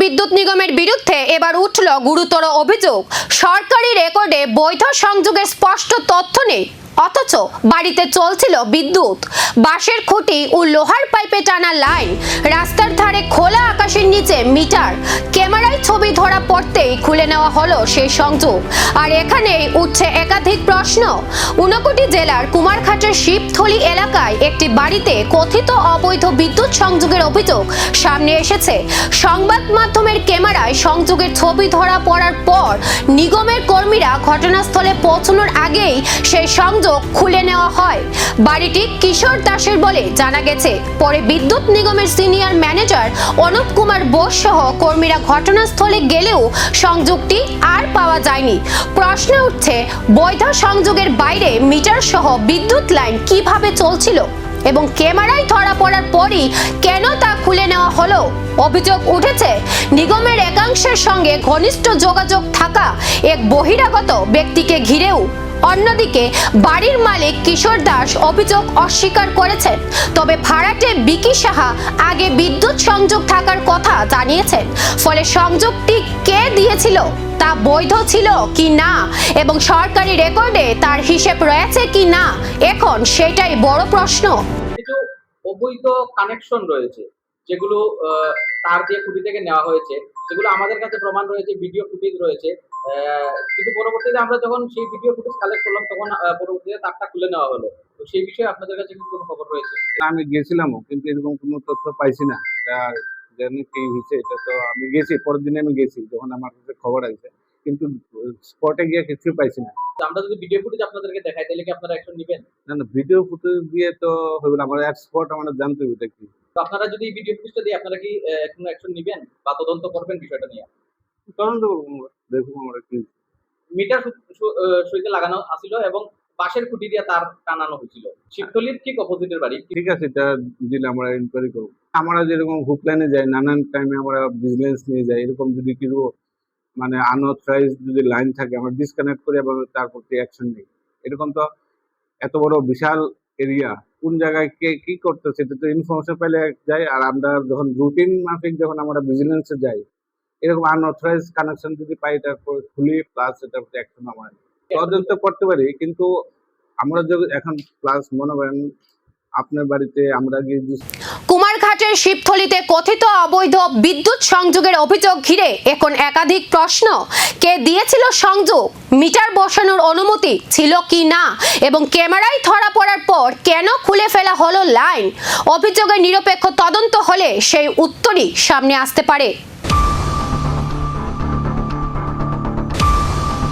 বিদ্যুৎ নিগমের বিরুদ্ধে এবার উঠল গুরুতর অভিযোগ। সরকারি রেকর্ডে বৈধ সংযোগের স্পষ্ট তথ্য নেই, অথচ বাড়িতে চলছিল বিদ্যুৎ। বাঁশের খুঁটি ও লোহার পাইপে টানা লাইন, রাস্তার ধারে খোলা আকাশের নিচে মিটার। ক্যামেরায় ছবি ধরা পড়তেই খুলে নেওয়া হলো সেই সংযোগ। আর এখানেই উঠছে একাধিক প্রশ্ন। ঊনকোটি জেলার কুমারঘাটের শিবথলি এলাকায় একটি বাড়িতে কথিত অবৈধ বিদ্যুৎ সংযোগের অভিযোগ সামনে এসেছে। সংবাদ মাধ্যমের ক্যামেরায় সংযোগের ছবি ধরা পড়ার পর নিগমের কর্মীরা ঘটনাস্থলে পৌঁছানোর আগেই সেই সংযোগ খুলে নেওয়া হয়। বাড়িটি কিশোর দাসের বলে জানা গেছে। পরে বিদ্যুৎ নিগমের সিনিয়র ম্যানেজার অনুপ কুমার বোস সহ কর্মীরা ঘটনাস্থলে গেলেও সংযোগটি আর পাওয়া যায়নি। প্রশ্ন উঠছে, বৈধ সংযোগের বাইরে মিটার সহ বিদ্যুৎ লাইন কিভাবে চলছিল এবং ক্যামেরায় ধরা পড়ার পরই কেন তা খুলে নেওয়া হলো। অভিযোগ উঠেছে নিগমের একাংশের সঙ্গে ঘনিষ্ঠ যোগাযোগ থাকা এক বহিরাগত ব্যক্তিকে ঘিরেও। অন্যদিকে বাড়ির মালিক কিশোর দাস অভিযোগ অস্বীকার করেছেন, তবে ভাড়াটে বিকি সাহা আগে বিদ্যুৎ সংযোগ থাকার কথা জানিয়েছেন। ফলে সংযোগটি কে দিয়েছিল, তা বৈধ ছিল কি না এবং সরকারি রেকর্ডে তার হিসেব রয়েছে কি না, এখন সেটাই বড় প্রশ্ন। কিছু অবৈধ কানেকশন রয়েছে যেগুলো তার দিয়ে খুঁটি থেকে নেওয়া হয়েছে, সেগুলো আমাদের কাছে প্রমাণ রয়েছে, ভিডিও ফুটেজ রয়েছে। কিন্তু পরবর্তীতে আমরা যখন সেই ভিডিও ফুটেজ কালেক্ট করলাম তখন পরবর্তীতে তারটা খুলে নেওয়া হলো। তো সেই বিষয়ে আপনাদের কাছে কোনো খবর রয়েছে? আমি গেছিলামও, কিন্তু এরকম কোনো তথ্য পাইছি না। জানি কি হয়েছে, এটা তো আমি গেছি, পরের দিনে আমি গেছি যখন আমার কাছে খবর আসছে, কিন্তু স্পটে গিয়ে কিছু পাইছি না। আমরা যদি ভিডিও ফুটেজ আপনাদেরকে দেখাই তাহলে কি আপনারা অ্যাকশন নেবেন? না না, ভিডিও ফুটেজ দিয়ে তো হবে না, আমার স্পট আমরা জানতে হবে এটা কি। তো আপনারা যদি ভিডিও ফুটেজটা দিয়ে আপনারা কি কোনো অ্যাকশন নেবেন বা তদন্ত করবেন বিষয়টা নিয়ে? তদন্ত করবো আমরা, দেখবো আমরা কি। মিটার সইতে লাগানো আছিল এবং বাঁশের খুঁটি দিয়ে তার টানানো হয়েছিল। শিবতলির ঠিক অপোজিটের বাড়ি। ঠিক আছে, এটা দিলে আমরা ইনকোয়ারি করবো। আমরা যেরকম হুকলাইনে যাই, নানান টাইমে আমরা বিজনেস নিয়ে যাই, এরকম যদি কিছু মানে আনঅথরাইজ যদি লাইন থাকে আমরা ডিসকানেক্ট করি এবং তার প্রতি অ্যাকশন নিই। এরকম তো এত বড় বিশাল এরিয়া, কোন জায়গায় কে কি করতেছে এটা তো ইনফরমেশন পেলে যায়। আর আমরা যখন রুটিন মাফিক যখন আমরা ভিজিলেন্সে যাই, এরকম আনঅথরাইজ কানেকশন যদি পাই, এটা খুলি প্লাস এটার প্রতি অ্যাকশন আমরা তদন্ত করতে পারি। কিন্তু আমরা যদি এখন প্লাস মনে করেন আপনার বাড়িতে আমরা গিয়ে কুমারঘাটের শিবথলিতে কথিত অবৈধ বিদ্যুৎ সংযোগের অভিযোগ ঘিরে এখন একাধিক প্রশ্ন। কে দিয়েছিল সংযোগ, মিটার বসানোর অনুমতি ছিল কি না এবং ক্যামেরায় ধরা পড়ার পর কেন খুলে ফেলা হলো লাইন। অভিযোগের নিরপেক্ষ তদন্ত হলে সেই উত্তরই সামনে আসতে পারে।